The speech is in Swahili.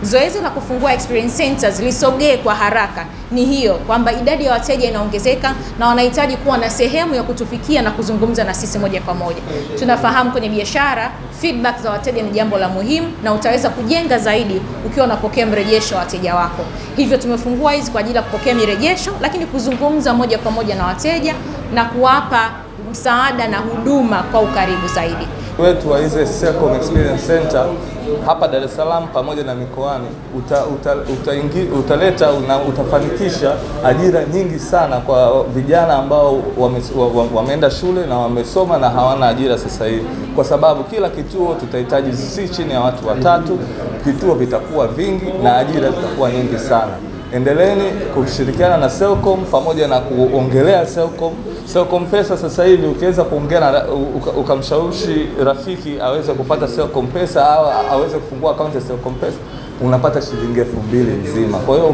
zoezi la kufungua experience centers lisogee kwa haraka ni hiyo, kwamba idadi ya wateja inaongezeka na wanahitaji kuwa na sehemu ya kutufikia na kuzungumza na sisi moja kwa moja. Tunafahamu kwenye biashara feedback za wateja ni jambo la muhimu, na utaweza kujenga zaidi ukiwa unapokea mrejesho wa wateja wako. Hivyo tumefungua hizi kwa ajili ya kupokea mirejesho, lakini kuzungumza moja kwa moja na wateja na kuwapa msaada na huduma kwa ukaribu zaidi. Wetu wa hizi Selcom Experience Center hapa Dar es Salaam pamoja na mikoani utaleta na utafanikisha ajira nyingi sana kwa vijana ambao wameenda shule na wamesoma na hawana ajira sasa hivi, kwa sababu kila kituo tutahitaji si chini ya watu 3. Vituo vitakuwa vingi na ajira zitakuwa nyingi sana. Endeleeni kushirikiana na Selcom pamoja na kuongelea Selcom Pesa. Sasa hivi ukiweza kuongea na ukamshawishi rafiki aweze kupata Selcom Pesa au aweze kufungua akaunti ya Selcom Pesa, unapata shilingi 2000 nzima. Kwa hiyo